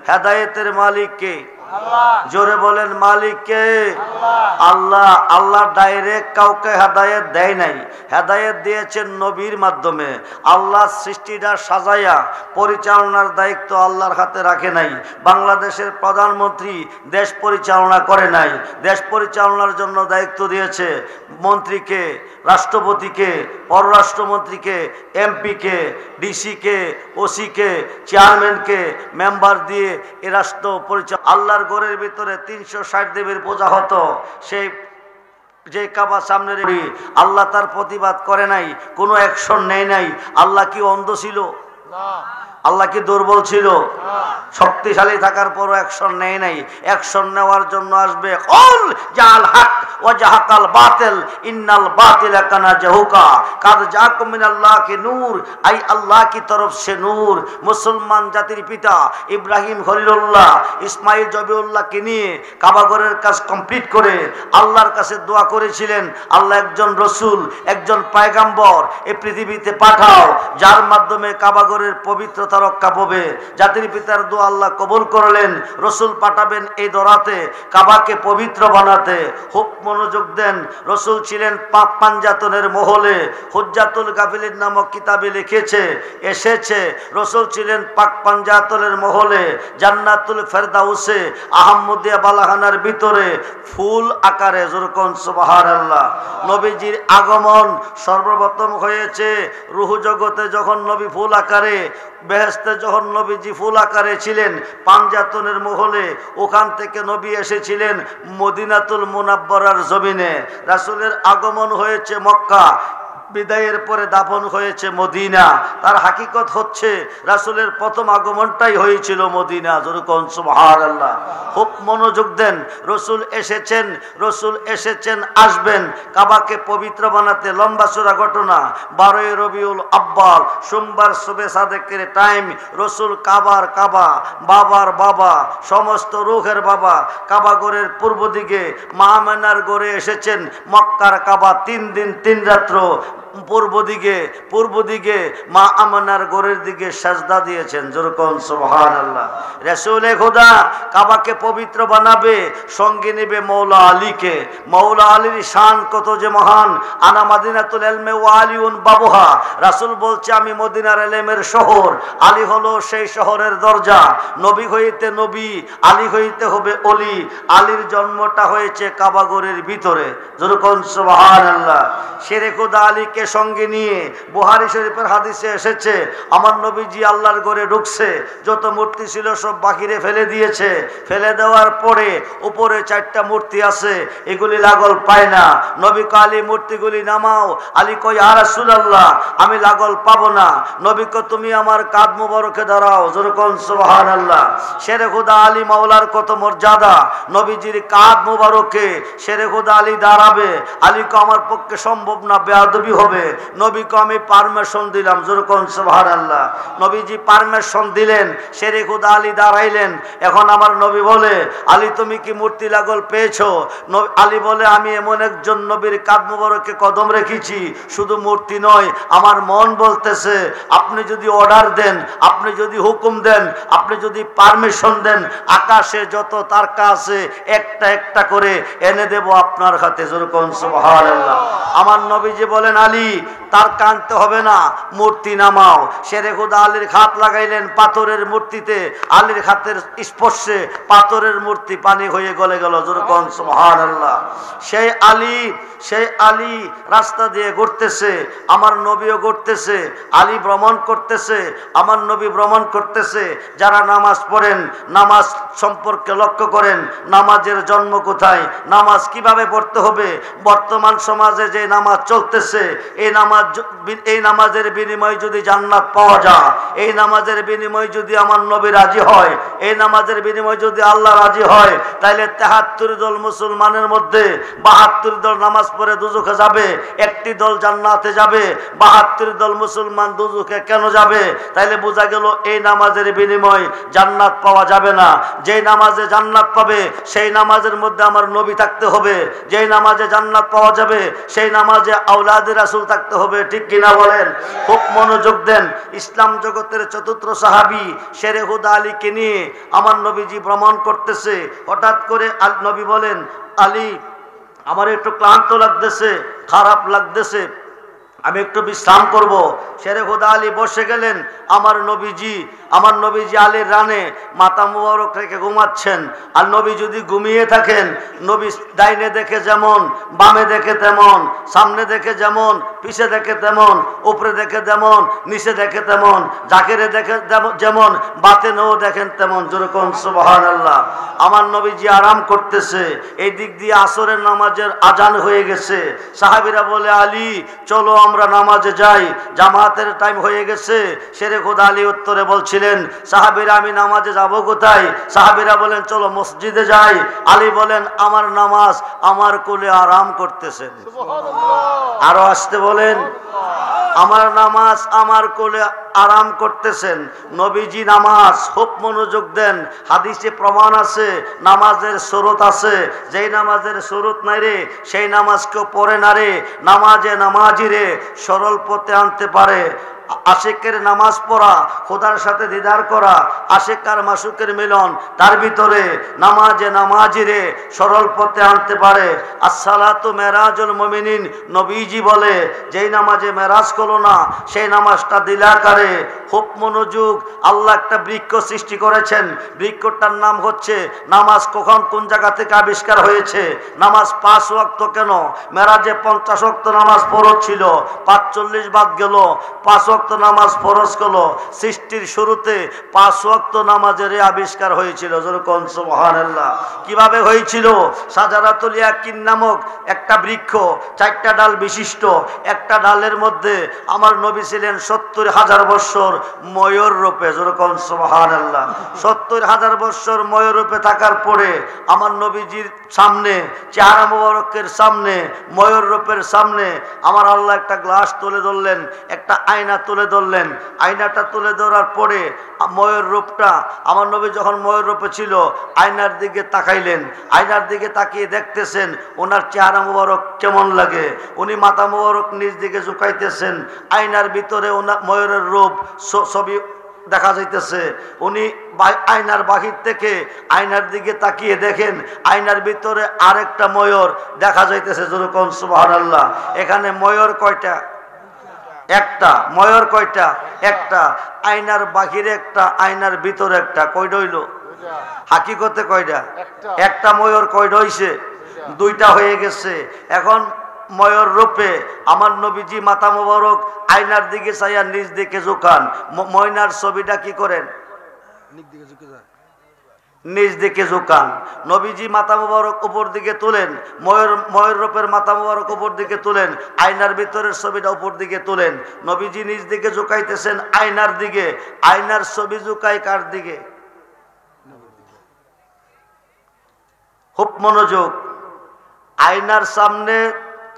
হেদায়েতের মালিক কে? জোরে বলেন মালিক কে? আল্লাহ। আল্লাহ ডাইরেক্ট কাউকে হেদায়েত দেয় নাই, হেদায়েত দিয়েছেন নবীর মাধ্যমে। আল্লাহ সৃষ্টিটা সাজাইয়া পরিচালনার দায়িত্ব আল্লাহর হাতে রাখে নাই। বাংলাদেশের প্রধানমন্ত্রী দেশ পরিচালনা করে নাই, দেশ পরিচালনার জন্য দায়িত্ব দিয়েছে মন্ত্রীকে, রাষ্ট্রপতিকে, পররাষ্ট্রমন্ত্রীকে, এমপিকে, ডিসিকে, ওসিকে, চেয়ারম্যানকে, মেম্বার দিয়ে এ রাষ্ট্র পরিচালনা। আল্লাহর ঘরের ভিতরে 360 দেবীর পূজা হতো, সেই যে কাবা সামনে রেখে আল্লাহ তার প্রতিবাদ করে নাই, কোনো অ্যাকশন নেয় নাই। আল্লাহ কি অন্ধ ছিল? আল্লাহ কি দুর্বল ছিল? শক্তিশালী থাকার পরও অ্যাকশন নেয় নাই। অ্যাকশন নেওয়ার জন্য আসবে কুল জাল হক ওয়া জাহাকাল বাতিল ইন্নাল বাতিলা কানা জাহুকা কাদ জাকুম মিনাল্লাহ কি নূর, আই আল্লাহ কি তরফ সে নূর। মুসলমান জাতির পিতা ইব্রাহিম খলিলুল্লাহ ইসমাইল জবিউল্লাহকে নিয়ে কাবাঘরের কাজ কমপ্লিট করে আল্লাহর কাছে দোয়া করেছিলেন, আল্লাহ একজন রসুল, একজন পয়গম্বর এই পৃথিবীতে পাঠাও যার মাধ্যমে কাবাঘরের পবিত্রতা রক্ষা পাবে। জাতির পিতার দোয়া আল্লাহ কবুল করলেন, রসুল পাঠাবেন এই দরাতে কাবাকে পবিত্র বানাতে। খুব মনোযোগ দেন, রসুল ছিলেন পাপ পাঞ্জাতনের মহলে। হুজ্জাতুল গাফিলিন নামক কিতাবে লিখেছে এসেছে রসুল ছিলেন পাক পাঞ্জাতনের মহলে, জান্নাতুল ফেরদাউসে আহমদিয়া বালাখানার ভিতরে ফুল আকারে। যেরকম সুবহানাল্লাহ। নবীজির আগমন সর্বপ্রথম হয়েছে রূহ জগতে, যখন নবী ফুল আকারে, বেহেশতে যখন নবীজি ফুল আকারে ছিলেন পাঞ্জাতনের মহলে, ওখান থেকে নবী এসেছিলেন মদিনাতুল মুনাব্বরার জমিনে। রাসূলের আগমন হয়েছে মক্কা, বিদায়ের পরে দাফন হয়েছে মদিনা। তার হাকিকত হচ্ছে রাসূলের প্রথম আগমনটাই হয়েছিল মদিনা। যেরকম সুবহানাল্লাহ। খুব মনোযোগ দেন, রসুল এসেছেন, রসুল এসেছেন, আসবেন কাবাকে পবিত্র বানাতে। লম্বা চূড়া ঘটনা। 12ই রবিউল আব্বাল সোমবার সুবে সাদেকের টাইম, রসুল কাবার কাবা, বাবার বাবা, সমস্ত রূহের বাবা, কাবাগরের পূর্ব দিকে মা আমেনার গড়ে এসেছেন। মক্কার কাবা 3 দিন 3 রাত্র পূর্ব দিকে মা আমানার গোরের দিকে সাজদা দিয়েছেন। যেরকম সুবহানাল্লাহ। রাসূলে খোদা কাবাকে পবিত্র বানাবে, সঙ্গে নেবে মৌলা আলীকে। মৌলা আলীর শান কত যে মহান। আনা মাদিনাতুল ইলমি ওয়া আলিউন বাবুহা। রাসূল বলছে আমি মদিনার ইলমের শহর, আলী হলো সেই শহরের দরজা। নবী হইতে নবী, আলী হইতে হবে অলি। আলীর জন্মটা হয়েছে কাবাগরের ভিতরে। যেরকম সুবহানাল্লাহ। শেরে খোদা আলীকে সঙ্গে নিয়ে বুখারী শরীফের হাদিসে এসেছে আমার নবীজি আল্লাহর ঘরে ঢুকছে, যত মূর্তি ছিল সব বাহিরে ফেলে দিয়েছে। ফেলে দেওয়ার পরে উপরে 4টা মূর্তি আছে, এগুলি লাগল পায় না। নবী কয় আলী মূর্তিগুলি নামাও। আলী কয় ইয়া রাসূলুল্লাহ আমি লাগল পাবো না। নবী কয় তুমি আমার কাঁধ মোবারকে দাঁড়াও। যেরকম সুবহানাল্লাহ। শেরে খোদা আলী মাওলার কত মর্যাদা। নবীজির কাঁধ মোবারকে শেরে খোদা আলী দাঁড়াবে। আলী কয় আমার পক্ষে সম্ভব না, বেয়াদবি হবে। নবীকে আমি পারমিশন দিলাম। যেরকম সুবহানাল্লাহ। নবীজি পারমিশন দিলেন, শেরে খোদা আলী দাঁড়াইলেন। এখন আমার নবী বলে আলী তুমি কি মূর্তি লাগল পেয়েছো? আলী বলে আমি এমন একজন নবীর কাঁধ মোবারকে কদম রেখেছি, শুধু মূর্তি নয় আমার মন বলতেছে আপনি যদি অর্ডার দেন, আপনি যদি হুকুম দেন, আপনি যদি পারমিশন দেন, আকাশে যত তারকা আছে একটা একটা করে এনে দেব আপনার হাতে। যেরকম সুবহানাল্লাহ। আমার নবীজি বলেন আলী তার কানতে হবে না, মূর্তি নামাও। শেরে খোদা আলীর হাত লাগাইলেন পাথরের মূর্তিতে, আলীর হাতের স্পর্শে পাথরের মূর্তি পানি হয়ে গলে গেল। যেরকম সুবহানাল্লাহ। সেই আলী রাস্তা দিয়ে ঘুরতেছে, আমার নবীও ঘুরতেছে। আলী ভ্রমণ করতেছে, আমার নবী ভ্রমণ করতেছে। যারা নামাজ পড়েন নামাজ সম্পর্কে লক্ষ্য করেন, নামাজের জন্ম কোথায়, নামাজ কিভাবে পড়তে হবে। বর্তমান সমাজে যে নামাজ চলতেছে, এই নামাজের বিনিময়ে যদি জান্নাত পাওয়া যায়, এই নামাজের বিনিময়ে যদি আমার নবী রাজি হয়, এই নামাজের বিনিময়ে যদি আল্লাহ রাজি হয়, তাহলে 73 দল মুসলমানের মধ্যে 72 দল নামাজ পড়ে দুজখে যাবে, একটি দল জান্নাতে যাবে। 72 দল মুসলমান দুজখে কেন যাবে? তাইলে বোঝা গেল এই নামাজের বিনিময়ে জান্নাত পাওয়া যাবে না। যেই নামাজে জান্নাত পাবে সেই নামাজের মধ্যে আমার নবী থাকতে হবে। যেই নামাজে জান্নাত পাওয়া যাবে সেই নামাজে আওলাদে রাসূল রাসূল থাকতে হবে, ঠিক কিনা বলেন? খুব মনোযোগ দেন। ইসলাম জগতের চতুর্থ সাহাবী শেরে হুদা আলীকে নিয়ে আমার নবীজি ভ্রমণ করতেছে। হঠাৎ করে নবী বলেন, আলী আমার একটু ক্লান্ত লাগতেছে, খারাপ লাগতেছে, আমি একটু বিশ্রাম করব। শেরে হুদা আলী বসে গেলেন। আমার নবীজি আলীর রানে মাথা মুবারক রেখে ঘুমাচ্ছেন। আর নবী যদি ঘুমিয়ে থাকেন, নবী ডাইনে দেখে যেমন, বামে দেখে তেমন, সামনে দেখে যেমন, পিছে দেখে তেমন, উপরে দেখে যেমন, নিচে দেখে তেমন, জাকিরে দেখে যেমন, বাতেনেও দেখেন তেমন। যেরকম সুবহানাল্লাহ। আমার নবীজি আরাম করতেছে। এই দিক দিয়ে আসরের নামাজের আজান হয়ে গেছে। সাহাবীরা বলে, আলী চলো আমরা নামাজে যাই, জামাতের টাইম হয়ে গেছে। শেরে খুদা আলী উত্তরে বলছিলেন, সাহাবীরা আমি নামাজে যাব কোথায়? সাহাবীরা বলেন চলো মসজিদে যাই। আলী বলেন আমার নামাজ আমার কোলে আরাম করতেছেন। আরো আসতে বলেন, আমার নামাজ আমার কোলে আরাম করতেছেন। নবীজি নামাজ, খুব মনোযোগ দেন। হাদিসে প্রমাণ আছে, নামাজের সুরত আছে। যেই নামাজের সুরত নাই রে, সেই নামাজ কেউ পড়ে না রে। নামাজি রে সরল পথে আনতে পারে। আশিকের নামাজ পড়া, খোদার সাথে দিদার করা, আশিক আর মাসুকের মিলন, তার ভিতরে নামাজি রে সরল পথে আনতে পারে। আসসালাতু মেরাজুল মুমিনিন, নবীজি বলে যেই নামাজে মেরাজ করলো না সেই নামাজটা দিলাকারে। খুব মনোযোগ। আল্লাহ একটা বৃক্ষ সৃষ্টি করেছেন, বৃক্ষটার নাম হচ্ছে নামাজ। কখন কোন জায়গা থেকে আবিষ্কার হয়েছে? নামাজ 5 ওয়াক্ত কেন? মেরাজে 50 ওয়াক্ত নামাজ ফরজ ছিল, 45 বাদ গেল, 5 ওয়াক্ত নামাজ ফরজ করলো। সৃষ্টির শুরুতে 5 ওয়াক্ত নামাজের আবিষ্কার হয়েছিল। যেরকম সুবহানাল্লাহ। কিভাবে হয়েছিল? শাজারাতুল ইয়াকিন নামক একটা বৃক্ষ, 4টা ডাল বিশিষ্ট। একটা ডালের মধ্যে আমার নবী ছিলেন 70,000 বছর ময়ূর রূপে। যেরকম সুবহানাল্লাহ। 70,000 বছর ময়ূর রূপে থাকার পরে আমার নবীজির সামনে, চেহারা মুবারকের সামনে, ময়ূর রূপের সামনে আমার আল্লাহ একটা গ্লাস তুলে ধরলেন, একটা আয়না তুলে ধরলেন। আয়নাটা তুলে ধরার পরে ময়ূর রূপটা, আমার নবী যখন ময়ূর রূপে ছিল আয়নার দিকে তাকাইলেন। আয়নার দিকে তাকিয়ে দেখতেছেন ওনার চেহারা মুবারক কেমন লাগে। উনি মাথা মুবারক নিজ দিকে ঝুঁকাইতেছেন। আয়নার ভিতরে ওনার ময়ূরের রূপ ছবি দেখা যাইতেছে। উনি আয়নার বাহির থেকে আয়নার দিকে তাকিয়ে দেখেন আয়নার ভিতরে আরেকটা ময়ূর দেখা যাইতেছে। যেরকম সুবহানাল্লাহ। এখানে ময়ূর কয়টা? একটা। ময়ূর কয়টা? একটা। আয়নার বাহিরে একটা, আয়নার ভিতরে একটা। কয়টা হইল? হাকিকতে কয়টা? একটা। ময়ূর কয়টা হইছে? 2টা হয়ে গেছে। এখন ময়ূর রূপে আমার নবীজি মাথা মোবারক আয়নার দিকে চাইয়া নিজ দিকে ঝুঁকান। ময়নার ছবিটা কি করেন? নিজ দিকে ঝুঁকান। নবীজি মাথা মোবারক উপর দিকে তুলেন, ময়ূর রূপের মাথা মোবারক উপর দিকে তুলেন, আয়নার ভিতরের ছবিটা উপর দিকে তুলেন। নবীজি নিজ দিকে ঝুঁকাইতেছেন আয়নার দিকে। আয়নার ছবি ঝুঁকাই কার দিকে? খুব মনোযোগ। আয়নার সামনে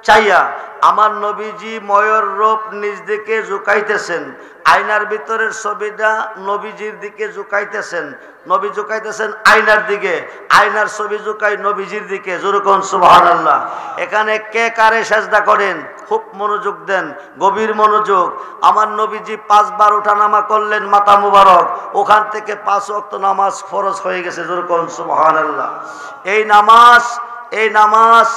চাইয়া আমার নবীজি ময়ূর রূপ নিজ দিকে ঝুঁকাইতেছেন। আয়নার ভিতরের ছবিটা নবীজির দিকে ঝুঁকাইতেছেন। নবী ঝুঁকাইতেছেন আয়নার দিকে, আয়নার ছবি ঝুঁকাই নবীজির দিকে। যেরকম সুবহানাল্লাহ। এখানে কে কারে সেজদা করেন? খুব মনোযোগ দেন, গভীর মনোযোগ। আমার নবীজি 5 বার ওঠানামা করলেন মাথা মুবারক, ওখান থেকে 5 ওয়াক্ত নামাজ ফরজ হয়ে গেছে। যেরকম সুবহানাল্লাহ। এই নামাজ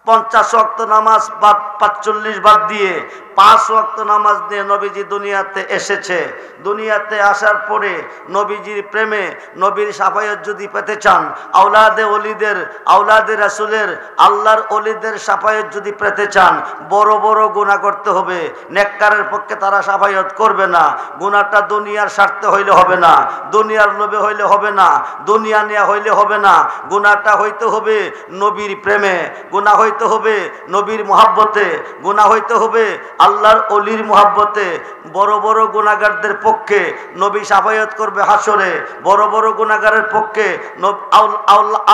50 ওয়াক্ত নামাজ বাদ, 45 বাদ দিয়ে 5 ওয়াক্ত নামাজ নিয়ে নবীজি দুনিয়াতে এসেছে। দুনিয়াতে আসার পরে নবীজির প্রেমে, নবীর শাফায়াত যদি পেতে চান, আওলাদে রাসূলের, আল্লাহর ওলিদের শাফায়াত যদি পেতে চান, বড় বড় গুনাহ করতে হবে। নেককারের পক্ষে তারা শাফায়াত করবে না। গুনাহটা দুনিয়ার স্বার্থে হইলে হবে না, দুনিয়ার লোভে হইলে হবে না, দুনিয়া নিয়ে হইলে হবে না। গুনাহটা হইতে হবে নবীর প্রেমে, গুনাহ হইতে হবে নবীর মুহাব্বতে, গুনাহ হইতে হবে আল্লাহর ওলির মুহাব্বতে। বড় বড় গুনাহগারদের পক্ষে নবী শাফায়াত করবে হাসরে। বড় বড় গুনাহগারের পক্ষে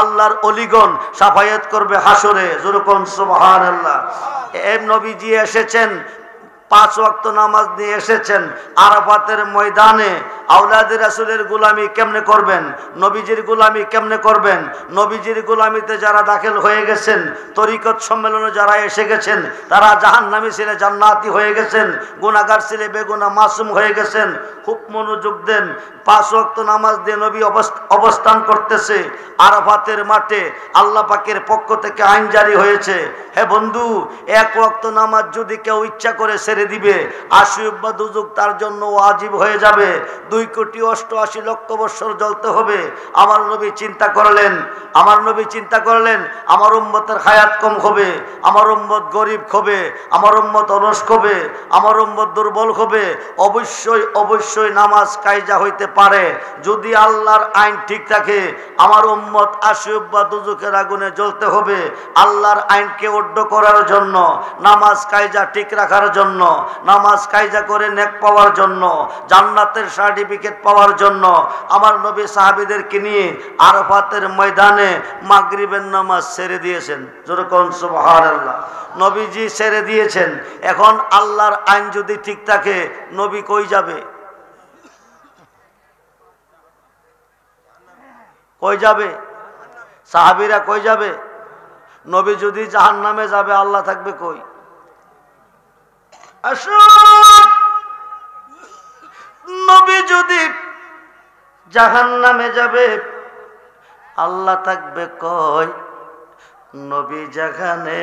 আল্লাহর ওলিগণ শাফায়াত করবে হাসরে। যেরকম সুবহানাল্লাহ। নবীজি এসেছেন 5 ওয়াক্ত নামাজ নিয়ে এসেছেন আরাফাতের ময়দানে। আওলাদে রাসূলের গোলামি কেমনে করবেন, নবীজির গোলামি কেমনে করবেন? নবীজির গোলামিতে যারা দাখিল হয়ে গেছেন, তরিকত সম্মেলনে যারা এসে গেছেন, তারা জাহান্নামী ছেলে জান্নাতি হয়ে গেছেন, গুনাহগার ছেলে বেগুনাহ মাসুম হয়ে গেছেন। খুব মনোযোগ দেন। 5 ওয়াক্ত নামাজ দিয়ে নবী অবস্থান করতেছে আরাফাতের মাঠে। আল্লাহ পাকের পক্ষ থেকে আইন জারি হয়েছে, হে বন্ধু, 1 ওয়াক্ত নামাজ যদি কেউ ইচ্ছা করে ছেড়ে দিবে, 80 বা দুযুগ তার জন্য ওয়াজিব হয়ে যাবে। 2,88,00,000 বছর জ্বলতে হবে। আমার নবী চিন্তা করলেন, আমার উম্মতের হায়াত কম হবে, আমার উম্মত গরিব হবে, আমার উম্মত অলস হবে, আমার উম্মত দুর্বল হবে। অবশ্যই নামাজ কায়জা হইতে পারে। যদি আল্লাহর আইন ঠিক থাকে, আমার উম্মত 80 বা দুযুকের আগুনে জ্বলতে হবে। আল্লাহর আইনকে অড্ড করার জন্য, নামাজ কায়জা ঠিক রাখার জন্য, নামাজ কায়জা করে নেক পাওয়ার জন্য, জান্নাতের সার্টিফিকেট পাওয়ার জন্য আমার নবী সাহাবীদেরকে নিয়ে আরাফাতের ময়দানে মাগরিবের নামাজ ছেড়ে দিয়েছেন। জোরে কোন সুবহানাল্লাহ। নবীজি ছেড়ে দিয়েছেন। এখন আল্লাহর আইন যদি ঠিক থাকে, নবী কই যাবে? কই যাবে? সাহাবীরা কই যাবে? নবী যদি জাহান্নামে যাবে, আল্লাহ থাকবে কই? নবী যদি জাহান্নামে যাবে, আল্লাহ থাকবে কই? নবী যেখানে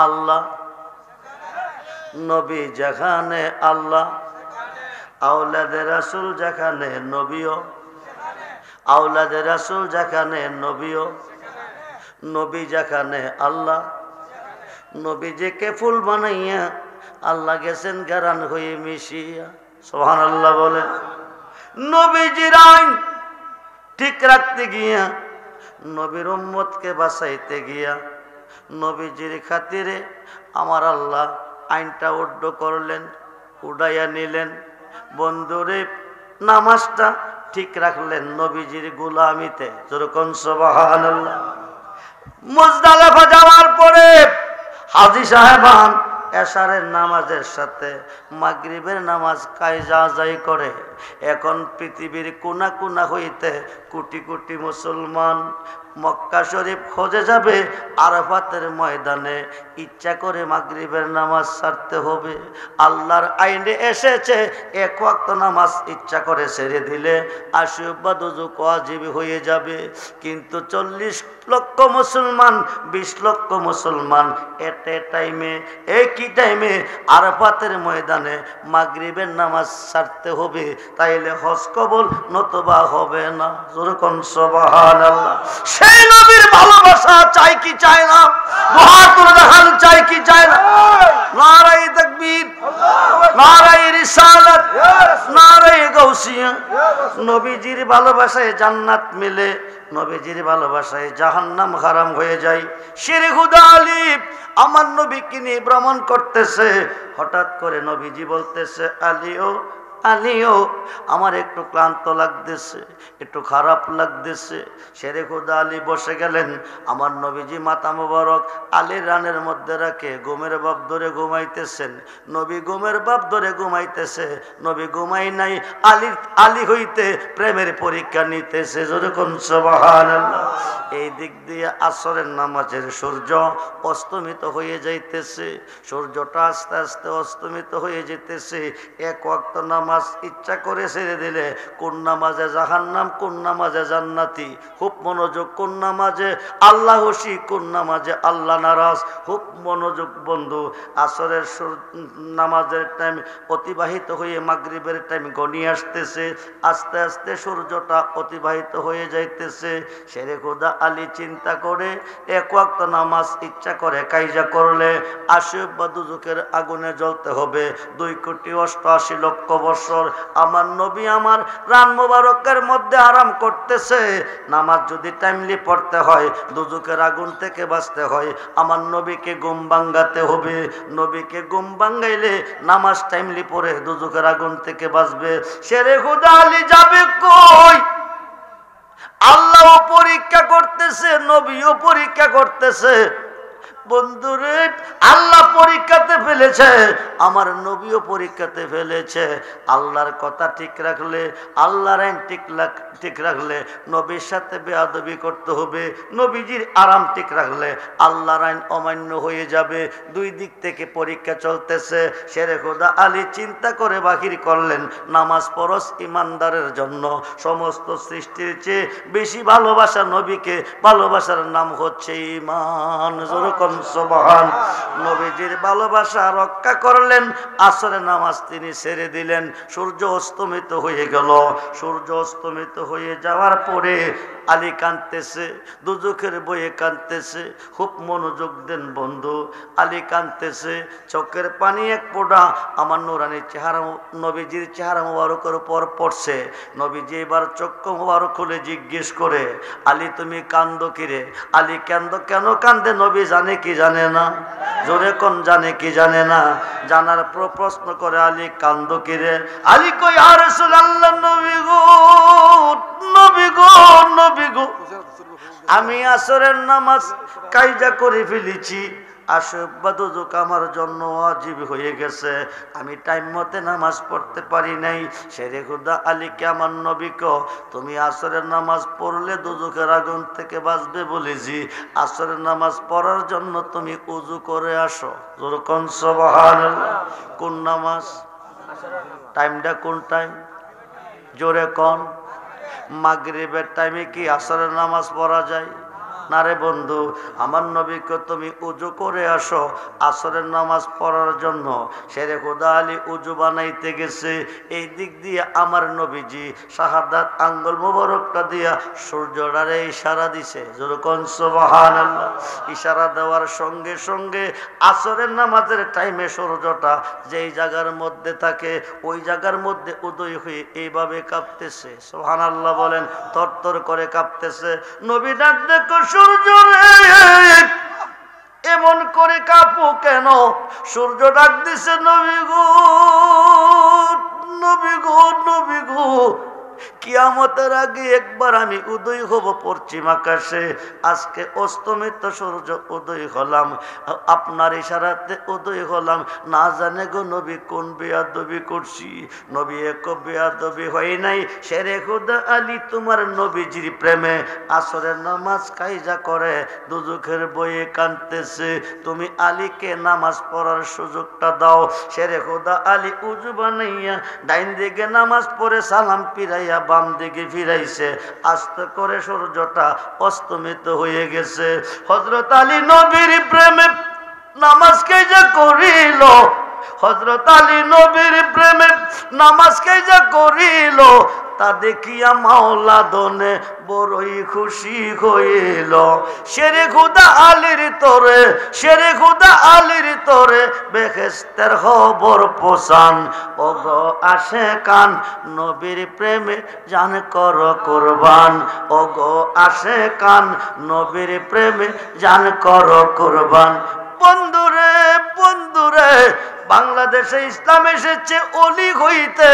আল্লাহ, নবী যেখানে আল্লাহ, আওলাদে রাসূল যেখানে নবীও, আওলাদে রাসূল যেখানে নবীও, নবী যেখানে আল্লাহ। নবীজিকে ফুল বানাইয়া আল্লাহ গেছেন গারান হয়ে মিশিয়া। সুবহানাল্লাহ বলেন। নবীজির আইন ঠিক রাখতে গিয়া, নবীর উম্মতকে বাঁচাইতে গিয়া, নবীজির খাতিরে আমার আল্লাহ আইনটা উড্ড করলেন, উড়াইয়া নিলেন। বন্ধুরে, নামাজটা ঠিক রাখলেন নবীজির গোলামিতে। যেরকম সুবহানাল্লাহ। মুজদালিফা যাওয়ার পরে হাজী সাহেবান এশারের নামাজের সাথে মাগরিবের নামাজ কায়জা আদায় করে। এখন পৃথিবীর কোনা কোনা হইতে কোটি কোটি মুসলমান মক্কা শরীফ খোঁজে যাবে। আরাফাতের ময়দানে ইচ্ছা করে মাগরিবের নামাজ ছাড়তে হবে। আল্লাহর আইনে এসেছে 1 ওয়াক্ত নামাজ ইচ্ছা করে ছেড়ে দিলে 80 বা দুযুক ওয়াজিব হয়ে যাবে। কিন্তু 40 লক্ষ মুসলমান, 20 লক্ষ মুসলমান এট এ টাইমে, একই টাইমে আরাফাতের ময়দানে মাগরিবের নামাজ ছাড়তে হবে। তাইলে হজ কবুল নতুবা হবে না। যেরকম সুবহানাল্লাহ। সেই নবীর ভালোবাসা চাই কি চাই না? বাহাদুর দেখান চাই কি চাই না? নারায়ে তাকবীর, নারায়ে রিসালাত, নারায়ে গাউসিয়া। নবীজির ভালোবাসায় জান্নাত মিলে, নবীজির ভালোবাসায় জাহান্নাম হারাম হয়ে যায়। শেরে খুদা আলী আমার নবীকে নিয়ে ভ্রমণ করতেছে। হঠাৎ করে নবীজি বলতেছে, আলীও আলীও, আমার একটু ক্লান্ত লাগতেছে, একটু খারাপ লাগতেছে। শেরে খুদা আলী বসে গেলেন। আমার নবীজি মাথা মোবারক আলীর রানের মধ্যে রাখে ঘুমের বাপ ধরে ঘুমাইতেছেন। নবী ঘুমের বাপ ধরে ঘুমাইতেছে, নবী ঘুমাই নাই, আলী হইতে প্রেমের পরীক্ষা নিতেছে। যেরকম সুবহানাল্লাহ। এই দিক দিয়ে আসরের নামাজের সূর্য অস্তমিত হয়ে যাইতেছে। সূর্যটা আস্তে আস্তে অস্তমিত হয়ে যেতেছে। 1 ওয়াক্ত নামাজ ইচ্ছা করে ছেড়ে দিলে কোন নামাজে জাহান্নাম, কোন নামাজে জান্নাতি। খুব মনোযোগ। কোন নামাজে আল্লাহ খুশি, কোন নামাজে আল্লাহ নারাজ। খুব মনোযোগ বন্ধু। আসরের নামাজের টাইম অতিবাহিত হয়ে মাগরিবের টাইম গনিয়ে আসতেছে। আস্তে আস্তে সূর্যটা অতিবাহিত হয়ে যাইতেছে। শেরে খুদা আলী চিন্তা করে 1 ওয়াক্ত নামাজ ইচ্ছা করে কায়জা করলে 80 বা দুযুকের আগুনে জ্বলতে হবে 2,88,00,000 বছর। আমার নবী আমার রান মোবারকের মধ্যে আরাম করতেছে। নামাজ যদি টাইমলি পড়তে হয়, দুযুকের আগুন থেকে বাঁচতে হয়, আমার নবীকে ঘুম ভাঙাতে হবে। নবীকে ঘুম ভাঙাইলে নামাজ টাইমলি পড়ে দুযুকের আগুন থেকে বাঁচবে। শেরে খুদা আলী যাবে কই? আল্লাহও পরীক্ষা করতেছে, নবীও পরীক্ষা করতেছে। বন্ধুরে, আল্লাহ পরীক্ষাতে ফেলেছে, আমার নবীও পরীক্ষাতে ফেলেছে। আল্লাহর কথা ঠিক রাখলে, আল্লাহর আইন ঠিক রাখলে নবীর সাথে বেয়াদবি করতে হবে, নবীজির আরাম ঠিক রাখলে আল্লাহর আইন অমান্য হয়ে যাবে। দুই দিক থেকে পরীক্ষা চলতেছে। শেরে খোদা আলী চিন্তা করে বাহির করলেন, নামাজ পরশ ইমানদারের জন্য সমস্ত সৃষ্টির চেয়ে বেশি ভালোবাসা নবীকে, ভালোবাসার নাম হচ্ছে ঈমান। যেরকম সুবহান। নবীজির ভালোবাসা রক্ষা করলেন, আসরের নামাজ তিনি ছেড়ে দিলেন। সূর্য অস্তমিত হয়ে গেল। সূর্য অস্তমিত হয়ে যাওয়ার পরে আলী কাঁদতেছে, দুজখের বইয়ে কাঁদতেছে। খুব মনোযোগ দেন বন্ধু, আলী কাঁদতেছে, চোখের পানি এক ফোঁটা আমার নুরানি চেহারা, নবীজির চেহারা মুবারকের উপর পড়ছে। নবীজি এবার চক্ষু মুবারক খুলে জিজ্ঞেস করে, আলী তুমি কান্দো কিরে? আলী কেন কান্দে নবী জানে কি জানে না? জোরে কোন জানে কি জানে না? জানার পর প্রশ্ন করে, আলী কান্দো কিরে? আলী কই, ইয়া রাসূলুল্লাহ, নবী গো, নবী গো, নবী গো, আমি আসরের নামাজ কায়দা করে ফেলেছি, আশীর্বাদ আমার জন্য ওয়াজিব হয়ে গেছে, আমি টাইম মতে নামাজ পড়তে পারি নাই। শেরে খুদা আলীকে আমার নবীকে, তুমি আসরের নামাজ পড়লে দুজখের আগুন থেকে বাঁচবে বলেছি, আসরের নামাজ পড়ার জন্য তুমি উজু করে আসো। যেরকম সুবহানাল্লাহ। কোন নামাজ? টাইমটা কোন টাইম? জোরে কোন? মাগরিবের টাইমে কি আসরের নামাজ পড়া যায় না রে বন্ধু? আমার নবীকে তুমি উজু করে আসো আসরের নামাজ পড়ার জন্য। শেরে খোদা আলী উজু বানাইতে গেছে, এই দিক দিয়ে আমার নবীজি শাহাদাত আঙ্গুল মুবারকটা দিয়া সূর্যটারে ইশারা দিছে। যেরকম সুবহানাল্লাহ। ইশারা দেওয়ার সঙ্গে সঙ্গে আসরের নামাজের টাইমে সূর্যটা যেই জায়গার মধ্যে থাকে ওই জায়গার মধ্যে উদয় হয়ে এইভাবে কাঁপতেছে। সুবহানাল্লাহ বলেন। থরথর করে কাঁপতেছে। নবী ডাক দেখো, সূর্য রে এমন করে কাঁপো কেন? সূর্য ডাক দিছে, নবী গো, নবী গো, নবী গো, কিয়ামতের আগে একবার আমি উদয় হব পশ্চিম আকাশে। আজকে অস্তমিত সূর্য উদয় হলাম, আপনার ইশারাতে উদয় হলাম। না জানে গো নবী কোন বেয়াদবি করছি। নবী এক বেয়াদবি হয় নাই। শেরে খুদা আলী তোমার নবীজির প্রেমে আসরের নামাজ কায়জা করে দুজখের বইয়ে কাঁদতেছে। তুমি আলীকে নামাজ পড়ার সুযোগটা দাও। শেরে খুদা আলী উজু বানাইয়া ডাইন দিকে নামাজ পড়ে সালাম ফিরাইয়া বাম দিকে ফিরাইছে। আস্তে করে সূর্যটা অস্তমিত হয়ে গেছে। হযরত আলী নবীর প্রেমে নামাজ কায়জা করিল। হযরত আলী নবীর প্রেমে নামাজ কায়জা করিল। তা দেখিয়া মাওলা দনে বড়ই খুশি হইল। শেরে খুদা আলীর তোরে, শেরে খুদা আলীর তোরে বেহেশতের খবর পৌঁছান। ওগো আসে কান নবীর প্রেমে জান কর কুরবান। ওগো আসে কান নবীর প্রেমে জান কর কুরবান। বন্ধুরে, বন্ধুরে, বাংলাদেশে ইসলাম এসেছে অলি হইতে।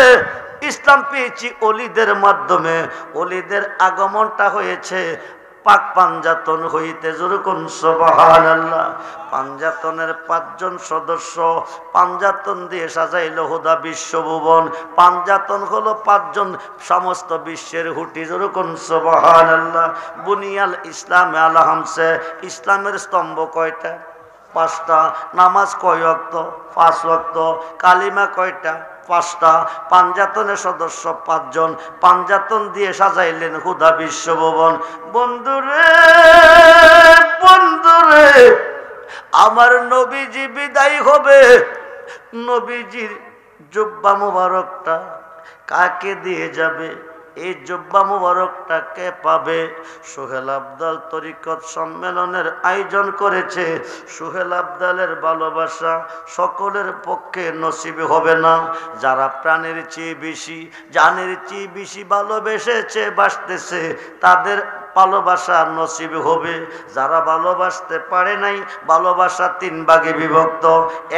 ইসলাম পেয়েছি অলিদের মাধ্যমে। অলিদের আগমনটা হয়েছে পাক পাঞ্জাতন হইতে। যেরকম সুবহানাল্লাহ। পাঞ্জাতনের 5 জন সদস্য, পাঞ্জাতন দিয়ে সাজাইল হুদা বিশ্বভুবন। পাঞ্জাতন হলো 5 জন সমস্ত বিশ্বের হুটি। যেরকম সুবহানাল্লাহ। বুনিয়াল ইসলাম আলা হামসে, ইসলামের স্তম্ভ কয়টা? 5টা। নামাজ কয় ওয়াক্ত? 5 ওয়াক্ত। কালিমা কয়টা? 5টা। পাঞ্জাতনের সদস্য 5 জন। পাঞ্জাতন দিয়ে সাজাইলেন হুদা বিশ্বভুবন। বন্ধুরে, বন্ধুরে, আমার নবীজি বিদায় হবে। নবীজির জুব্বা মুবারকটা কাকে দিয়ে যাবে? এই জুব্বা মুবারকটা কে পাবে? সোহেল আবদাল তরিকত সম্মেলনের আয়োজন করেছে। সোহেল আবদালের ভালোবাসা সকলের পক্ষে নসিব হবে না। যারা প্রাণের চেয়ে বেশি, জানের চেয়ে বেশি ভালোবেসেছে, বাসতেছে, তাদের ভালোবাসা নসিব হবে। যারা ভালোবাসতে পারে নাই, ভালোবাসা তিন ভাগে বিভক্ত।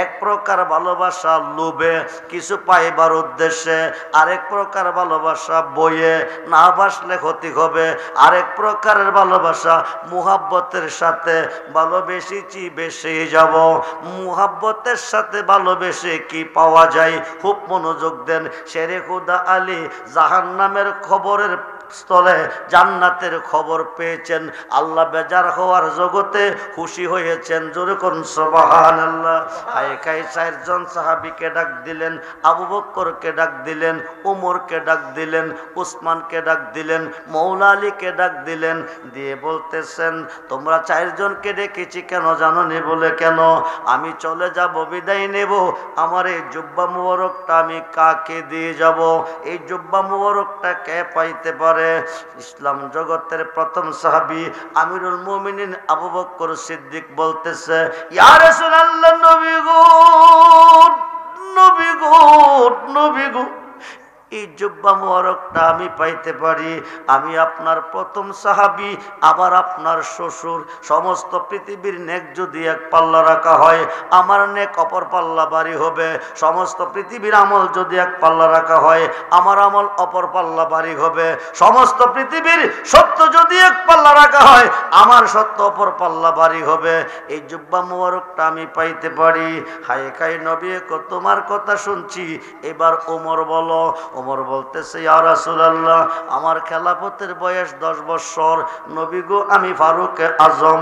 এক প্রকার ভালোবাসা লোভে, কিছু পাইবার উদ্দেশ্যে। আরেক প্রকার ভালোবাসা বইয়ে, না বাসলে ক্ষতি হবে। আরেক প্রকারের ভালোবাসা মুহাব্বতের সাথে, ভালোবেসেছি বেশি যাব। মুহাব্বতের সাথে ভালোবেসে কি পাওয়া যায়? খুব মনোযোগ দেন। শেরে খুদা আলী জাহান্নামের খবরের স্থলে জান্নাতের খবর পেয়েছেন। আল্লাহ বেজার হওয়ার জগতে খুশি হয়েছেন। জোরে কোন সুবহানাল্লাহ। হায়কাই চারজন সাহাবীকে ডাক দিলেন, আবু বকরকে ডাক দিলেন, উমরকে ডাক দিলেন, উসমানকে ডাক দিলেন, মৌলা আলীকে ডাক দিলেন। দিয়ে বলতেছেন, তোমরা চারজনকে ডেকেছি কেন জানো নি? বলে, কেন? আমি চলে যাব, বিদায় নেব। আমার এই জুব্বা মুবারকটা আমি কাকে দিয়ে যাব? এই জুব্বা মুবারকটা কে পাইতে পারে? ইসলাম জগতের প্রথম সাহাবী আমিরুল মুমিনিন আবু বকর সিদ্দিক বলতেছে, ইয়া রাসূলুল্লাহ, নবী গো, নবী গো, নবী গো, এই জুব্বা মুবারকটা আমি পাইতে পারি? আমি আপনার প্রথম সাহাবী, আবার আপনার শ্বশুর। সমস্ত পৃথিবীর নেক যদি এক পাল্লা রাখা হয়, আমার নেক অপর পাল্লা বাড়ি হবে। সমস্ত পৃথিবীর আমল যদি এক পাল্লা রাখা হয়, আমার আমল অপর পাল্লা বাড়ি হবে। সমস্ত পৃথিবীর সত্য যদি এক পাল্লা রাখা হয়, আমার সত্য অপর পাল্লা বাড়ি হবে। এই জুব্বা মুবারকটা আমি পাইতে পারি? হায় খাই নবী, তোমার কথা শুনছি, এবার ওমর বলো। ওমর বলতেছে, ইয়া রাসূলুল্লাহ, আমার খেলাফতের বয়স 10 বছর। নবী গো, আমি ফারুক আজম,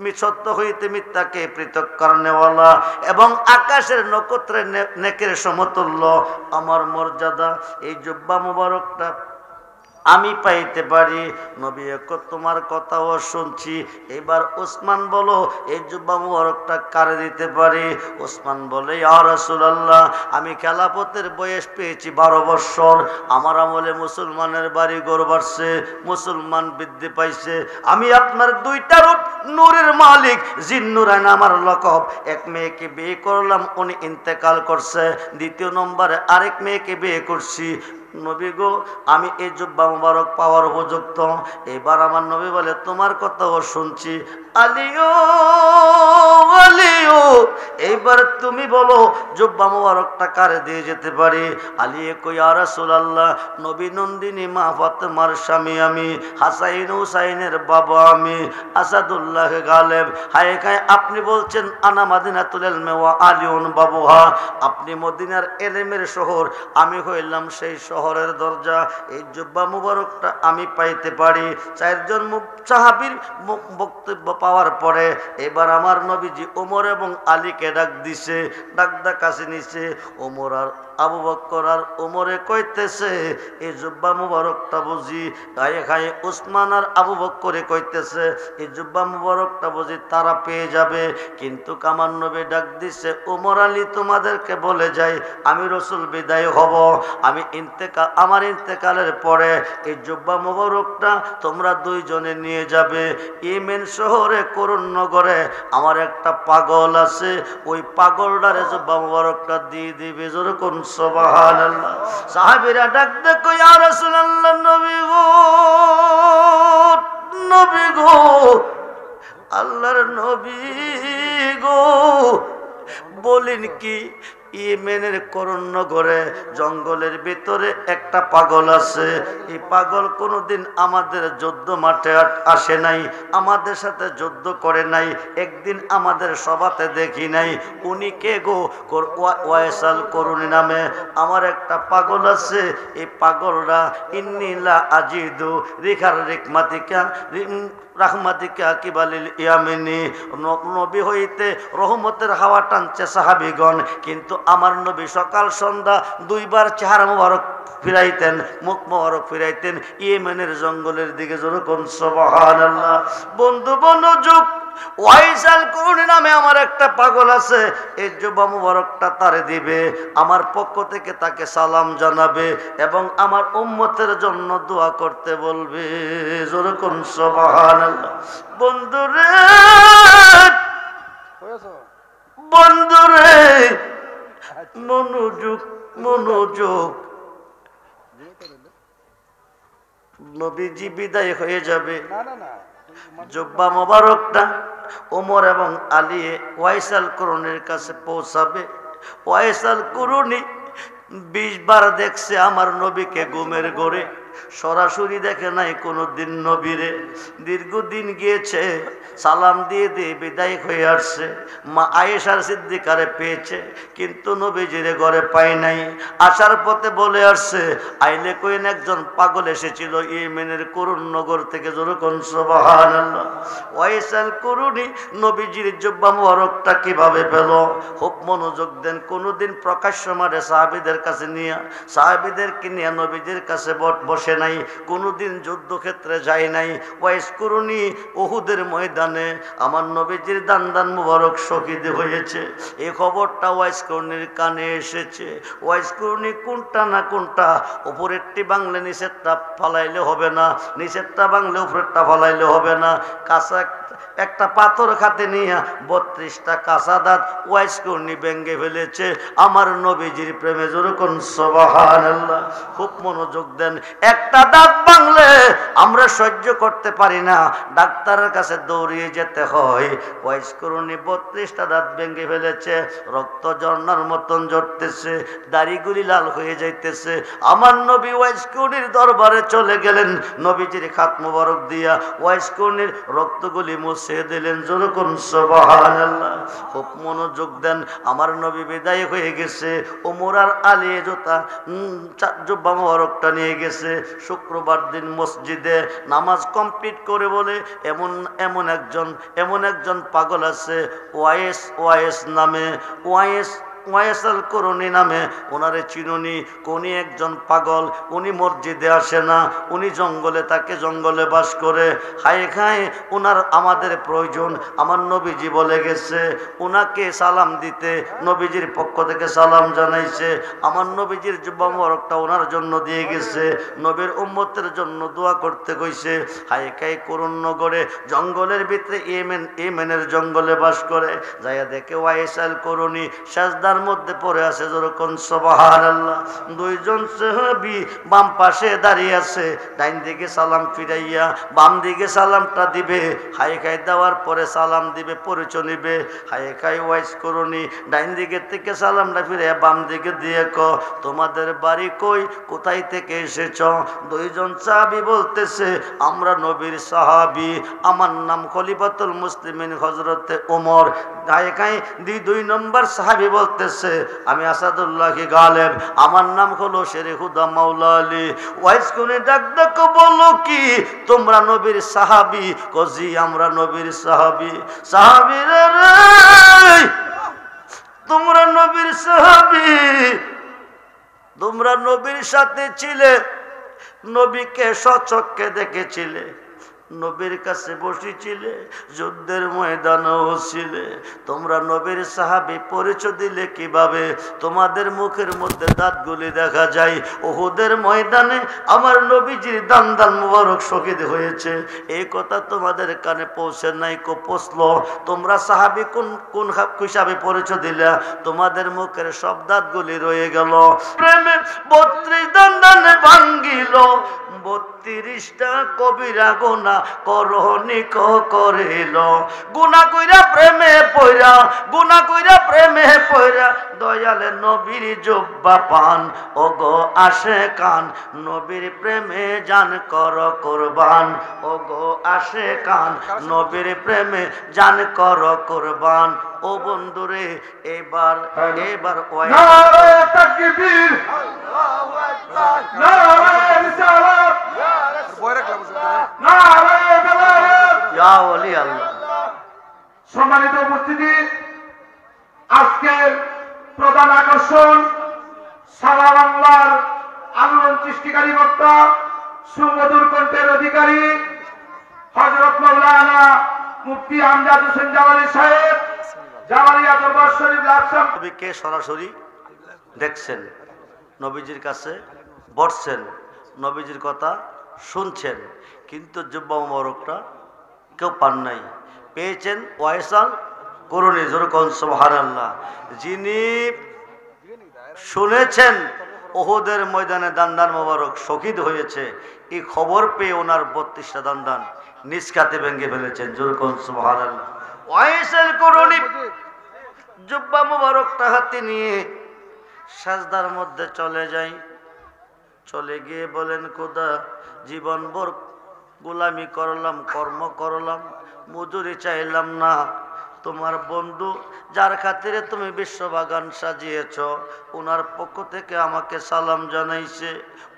আমি সত্য হইতে মিথ্যাকে পৃথক করনেওয়ালা এবং আকাশের নক্ষত্রের নেকের সমতুল্য আমার মর্যাদা। এই জুব্বা মুবারকটা আমি পাইতে পারি? নবী, তোমার কথাও শুনছি, এবার ওসমান বলো, এই জুব্বা মুবারকটা কারে দিতে পারি? ওসমান বলে, ইয়া রাসূলুল্লাহ, আমি খেলাফতের বয়স পেয়েছি 12 বছর। আমার আমলে মুসলমানের বাড়ি ঘর বাড়ছে, মুসলমান বৃদ্ধি পাইছে। আমি আপনার 2টা রূপ, নূরের মালিক, জিন্নুরাইন আমার লকব। এক মেয়েকে বিয়ে করলাম, উনি ইন্তেকাল করছে। দ্বিতীয় নম্বরে আরেক মেয়েকে বিয়ে করছি। নবী গো, আমি এই জুব্বা মুবারক পাওয়ার উপযুক্ত। এবার আমার নবী বলে, তোমার কথাও শুনছি। আলিও, আলিও, এইবার তুমি বলো জুব্বা মুবারকটা কারে দিয়ে যেতে পারি? আলী কই, ইয়া রাসূলুল্লাহ, নবী নন্দিনী মা ফাতেমার স্বামী আমি, হাসাইন হুসাইনের বাবা আমি, আসাদুল্লাহ গালেব। হায় খায়, আপনি বলছেন আনা মাদিনাতুল ইলমি ওয়া আলিউন বাবুহা, আপনি মদিনার এলেমের শহর, আমি হইলাম সেই শহরের দরজা। এই জুব্বা মুবারকটা আমি পাইতে পারি? 4জন সাহাবীর বক্তব্য পাওয়ার পরে এবার আমার নবীজি ওমর এবং আলীকে ডাক দিছে, ডাক কাছে নিছে। ওমর আর আবু বকর আর ওমরে কইতেছে, এই জুব্বা মুবারকটা বুঝি গায়ে খায়ে উসমান আর আবু বকরে কইতেছে, এই জুব্বা মুবারকটা বুঝি তারা পেয়ে যাবে। কিন্তু আমার নবী ডাক দিছে, ওমর আলী, তোমাদেরকে বলে যাই, আমি রাসূল বিদায় হব। আমি আমার ইন্তেকালের পরে এই জুব্বা মুবারকটা তোমরা 2 জনে নিয়ে যাবে। ইয়েমেন শহরে করুন নগরে আমার একটা পাগল আছে, ওই পাগলটারে জুব্বা মুবারকটা দিয়ে দিবে। জোরে কোন সুবহানাল্লাহ। সাহাবীরা ডাক দে, কই, ইয়া রাসূলুল্লাহ, নবী গো, নবী গো, আল্লাহর নবী গো, বলেন কি? ইয়েমেনের করুন নগরে জঙ্গলের ভিতরে একটা পাগল আছে। এই পাগল কোনোদিন আমাদের যুদ্ধ মাঠে আসে নাই, আমাদের সাথে যুদ্ধ করে নাই, একদিন আমাদের সভাতে দেখি নাই। উনি কে গো? ওয়াইসাল করুনি নামে আমার একটা পাগল আছে। এই পাগলরা ইন্নিলা আজিদু রিখার রিকমাতিকা রাহমাতিকা কিবালিল ইয়ামিনী, নবী হইতে রহমতের হাওয়া টানছে সাহাবীগণ, কিন্তু আমার নবী সকাল সন্ধ্যা 2 বার চেহারা মুবারক ফিরাইতেন, মুখ মুবারক ফিরাইতেন ইয়েমেনের জঙ্গলের দিকে। জোরে কোন সুবহানাল্লাহ। বন্ধু মনোযোগ, ওয়াইসাল করুনি নামে আমার একটা পাগল আছে, এই জুব্বা মুবারকটা তারে দিবে, আমার পক্ষ থেকে তাকে সালাম জানাবে এবং আমার উম্মতের জন্য দোয়া করতে বলবে। জোরে কোন সুবহানাল্লাহ। বন্ধুরে, বন্ধুরে, মনোযোগ, মনোযোগ, নবীজি বিদায় হয়ে যাবে, জুব্বা মোবারকটা ওমর এবং আলী ওয়াইসাল কুরুনির কাছে পৌঁছাবে। ওয়াইসাল কুরুনি 20 বার দেখছে আমার নবীকে ঘুমের ঘরে, সরাসরি দেখে নাই কোনোদিন নবীরে। দীর্ঘদিন গিয়েছে, সালাম দিয়ে দিয়ে বিদায় হয়ে আসছে। মা আয়েশার সিদ্দিকারে পেয়েছে, কিন্তু নবীজিরে ঘরে পায় নাই। আসার পথে বলে আসছে, আইলে কইন একজন পাগল এসেছিল ইয়েমেনের কুরুন নগর থেকে, যেরকম সুবহানাল্লাহ। ওয়াইসাল কুরুনি নবীজির জুব্বা মোবারকটা কিভাবে পেল? খুব মনোযোগ দেন। কোনোদিন প্রকাশ্য মারে সাহাবীদের কাছে নিয়ে, সাহাবীদেরকে নিয়ে নবীজির কাছে বসে নাই, কোনোদিন যুদ্ধক্ষেত্রে যায় নাই। ওয়াইস কুরুনি উহুদের ময়দানে আমার নবীজির দান মুবারক শহীদ হয়েছে, এই খবরটা ওয়াইস কুরুনির কানে এসেছে। ওয়াইস কুরুনি কোনটা না কোনটা, উপরেরটি বাংলে নিচেরটা ফালাইলে হবে না, নিচেরটা বাংলে উপরেরটা ফালাইলে হবে না। কাঁচা একটা পাথর খাতে নিয়ে 32টা কাঁচা দাঁত ওয়াইস কুরুনি ভেঙে ফেলেছে আমার নবীজির প্রেমে, যেরকম সুবহানাল্লাহ। খুব মনোযোগ দেন। একটা দাঁত ভাঙলে আমরা সহ্য করতে পারি না, ডাক্তারের কাছে দৌড়িয়ে যেতে হয়। ওয়াইস কুরুনি 32টা দাঁত ভেঙে ফেলেছে, রক্ত ঝর্ণার মতন ঝরতেছে, দাড়িগুলি লাল হয়ে যাইতেছে। আমার নবী ওয়াইস কুরুনির দরবারে চলে গেলেন, নবীজির খাত মোবারক দিয়া ওয়াইস কুরুনির রক্তগুলি মুছে দিলেন, যেরকম সুবহানাল্লাহ। খুব মনোযোগ দেন। আমার নবী বিদায় হয়ে গেছে, ওমর আর আলী জোতা জুব্বা মোবারকটা নিয়ে গেছে। শুক্রবার দিন মসজিদে নামাজ কমপ্লিট করে বলে, এমন একজন পাগল আছে ওয়াইস নামে, ওয়াইসাল কুরুনি নামে, ওনারে চিনুনি? কোন একজন পাগল, উনি মসজিদে আসে না, উনি জঙ্গলে থাকে, জঙ্গলে বাস করে, হায় খায় ওনার আমাদের প্রয়োজন। আমার নবীজি বলে গেছে ওনাকে সালাম দিতে, নবীজির পক্ষ থেকে সালাম জানাইছে। আমার নবীজির জুব্বা মোবারকটা ওনার জন্য দিয়ে গেছে, নবীর উম্মতের জন্য দোয়া করতে কইছে। হায় খায় কুরুন নগরে জঙ্গলের ভিতরে ইয়েমেনের জঙ্গলে বাস করে, যাইয়া দেখে ওয়াইসাল কুরুনি সাজদার মধ্যে পড়ে আছে, যেরকম সুবহানাল্লাহ। দুইজন সাহাবী বাম পাশে দাঁড়িয়ে আছে, ডাইন দিকে সালাম ফিরাইয়া বাম দিকে সালামটা দিবে, হাই খাই দেওয়ার পরে সালাম দিবে, পরিচয় নিবে। হাই খাই ওয়াইস কুরুনি ডাইন দিকে থেকে সালামটা ফিরাইয়া বাম দিকে দিয়ে তোমাদের বাড়ি কই, কোথায় থেকে এসেছ? দুইজন সাহাবী বলতেছে আমরা নবীর সাহাবী, আমার নাম খলিফাতুল মুসলিমিন হযরতে ওমর। হাই খাই 2 নম্বর সাহাবী বলতে আমি আসাদুল্লাহ গালেব, আমার নাম হলো শেরে হুদা মাওলা আলী। ওয়াইস কুরুনি ডাক ডাক বলো কি তোমরা নবীর সাহাবী? কজি আমরা নবীর সাহাবী। সাহাবীরা রে তোমরা নবীর সাহাবী, তোমরা নবীর সাথে ছিলে, নবীকে সচক্ষে দেখেছিলে, নবীর কাছে বসেছিলে, যুদ্ধের ময়দানেও ছিলে, তোমরা নবীর সাহাবী, পরিচয় দিলে কিভাবে? তোমাদের মুখের মধ্যে দাঁতগুলি দেখা যায়। উহুদের ময়দানে আমার নবীজির দান মুবারক শহীদ হয়েছে, এই কথা তোমাদের কানে পৌঁছে নাই, পৌঁছলো? তোমরা সাহাবী কোন হিসাবে পরিচয় দিলা? তোমাদের মুখের সব দাঁতগুলি রয়ে গেল। প্রেমে 32 দান ভাঙ্গিল, 32টা কবিরা গুনাহ করনিক করিল। গুনাহ কইরা প্রেমে পয়রা, গুনাহ কইরা প্রেমে পয়রা, দয়ালে নবীর জুব্বা পান। ওগো আশেকান নবীর প্রেমে জান কর কুরবান, ওগো আশেকান নবীর প্রেমে জান কর কুরবান। ও বন্ধুরে এবার নারে তাকবীর, আল্লাহু আকবার, নারে রিসালাত, নারে বেলায়েত, ইয়া ওলি আল্লাহ। সম্মানিত উপস্থিতি, আজকের প্রধান আকর্ষণ সারা বাংলার আলোড়ন সৃষ্টিকারী বক্তা, সুমধুর কণ্ঠের অধিকারী হযরত মাওলানা মুফতি আমজাদ হোসেন জালালী সাহেব, জালালিয়া দরবার শরীফ লাকসাম। নবীকে সরাসরি দেখছেন, নবীজির কাছে বসছেন, নবীজির কথা শুনছেন, কিন্তু জুব্বা মোবারকটা কেউ পান নাই। পেয়েছেন ওয়াইসাল কুরুনি, যেরকম সুবহানাল্লাহ। যিনি শুনেছেন ওহুদের ময়দানে দান্দান মোবারক শহীদ হয়েছে, এই খবর পেয়ে ওনার 32টা দান্দান নিজ কাতে ভেঙে ফেলেছেন। জোরে কোন সুবহানাল্লাহ। ওয়াইসেল করুনি জুব্বা মোবারকটা হাতে নিয়ে সাজদার মধ্যে চলে যাই। চলে গিয়ে বলেন, খোদা জীবনভর গোলামি করলাম, কর্ম করলাম, মজুরি চাইলাম না। তোমার বন্ধু যার খাতিরে তুমি বিশ্ববাগান সাজিয়েছ, ওনার পক্ষ থেকে আমাকে সালাম জানাইছে,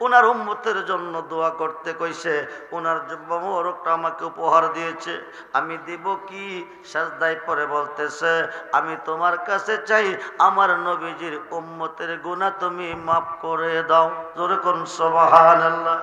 ওনার উম্মতের জন্য দোয়া করতে কইছে, ওনার জুব্বা মোবারকটা আমাকে উপহার দিয়েছে, আমি দিব কি? সাজদায় পরে বলতেছে, আমি তোমার কাছে চাই আমার নবীজির উম্মতের গুনাহ তুমি মাফ করে দাও। জোরে কোন সুবহানাল্লাহ।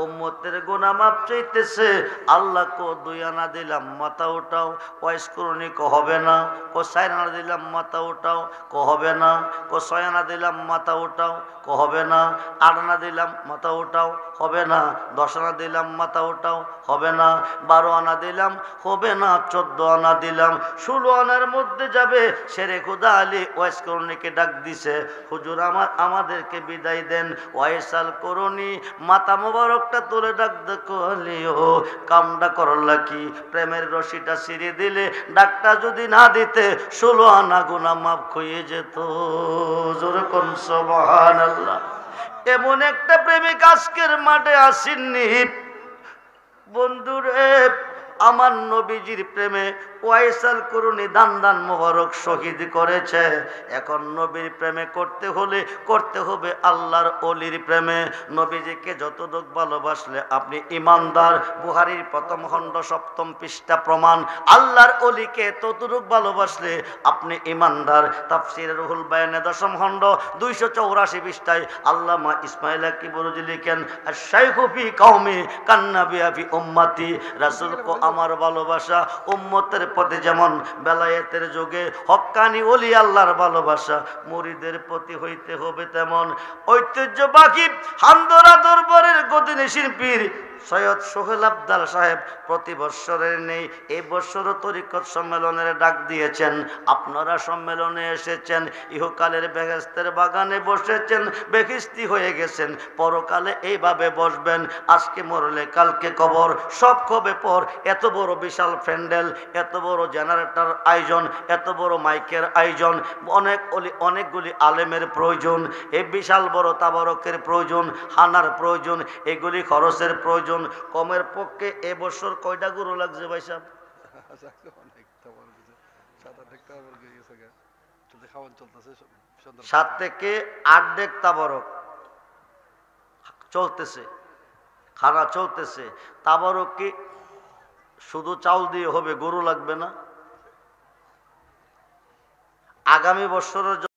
উম্মতের গুনাহ মাফ চাইতেছে, আল্লাহ কো 2 আনা দিলাম মাথা উঠাও, ওয়াইস করুনি কো হবে না, কো 4 আনা দিলাম মাথা উঠাও, কো হবে না, কো 6 আনা দিলাম মাথা উঠাও, কো হবে না, 8 আনা দিলাম মাথা উঠাও, হবে না, 10 আনা দিলাম মাথা উঠাও, হবে না, 12 আনা দিলাম, হবে না, 14 আনা দিলাম, 16 আনার মধ্যে যাবে। শেরে খুদা আলী ওয়াইস করুনিকে ডাক দিছে, হুজুর আমাদেরকে বিদায় দেন। ওয়াইসাল করুনি মাথা মোবারকটা তুলে ডাক দেখো আলিও, কামটা করলা কি? প্রেমের রশিটা ছিঁড়ে দিলে, ডাকটা যদি না দিতে 16 আনা গুনাহ মাফ হয়ে যেত। জোরে কোন সুবহানাল্লাহ। এমন একটা প্রেমিক আজকের মাঠে আসেননি বন্ধুরে। আমার নবীজির প্রেমে ওয়াইসাল করুনি দান্দান মোবারক শহীদ করেছে। এখন নবীর প্রেমে করতে হলে করতে হবে আল্লাহর অলির প্রেমে। নবীজিকে যতটুক ভালোবাসলে আপনি ইমানদার। বুখারীর 1ম খণ্ড 7ম পৃষ্ঠা প্রমাণ। আল্লাহর অলিকে ততটুক ভালোবাসলে আপনি ইমানদার। তাফসীরে রুহুল বায়ানে 10ম খণ্ড 284 পৃষ্ঠায় আল্লামা ইসমাইল কিবরুজি লিখেন, আশ-শাইখু ফি কওমি কান্নাবিয়া ফি উম্মতি। রাসূল কো আমার ভালোবাসা উম্মতের প্রতি যেমন বেলায়েতের যুগে হক্কানি ওলি আল্লাহর ভালোবাসা মুরিদের প্রতি হইতে হবে তেমন। ঐতিহ্যবাহী হান্দরা দরবারের গদিনিশীন পীর সৈয়দ সোহেল আবদাল সাহেব প্রতি বৎসরের নেই এই বৎসরও তরিকত সম্মেলনের ডাক দিয়েছেন। আপনারা সম্মেলনে এসেছেন, ইহকালের বেহেশতের বাগানে বসেছেন, বেখিস্তি হয়ে গেছেন, পরকালে এইভাবে বসবেন। আজকে মরলে কালকে কবর, সব কবে পর। এত বড় বিশাল প্যান্ডেল, এত বড় জেনারেটর আয়োজন, এত বড় মাইকের আয়োজন, অনেকগুলি আলেমের প্রয়োজন, এই বিশাল বড় তাবারকের প্রয়োজন, হানার প্রয়োজন, এগুলি খরচের প্রয়োজন। কমের পক্ষে এবছর কয়টা গরু লাগছে ভাই সাহেব? 7 থেকে 8 ডেক তাবারক চলতেছে, খানা চলতেছে। তাবারক কি শুধু চাউল দিয়ে হবে? গরু লাগবে না? আগামী বছরের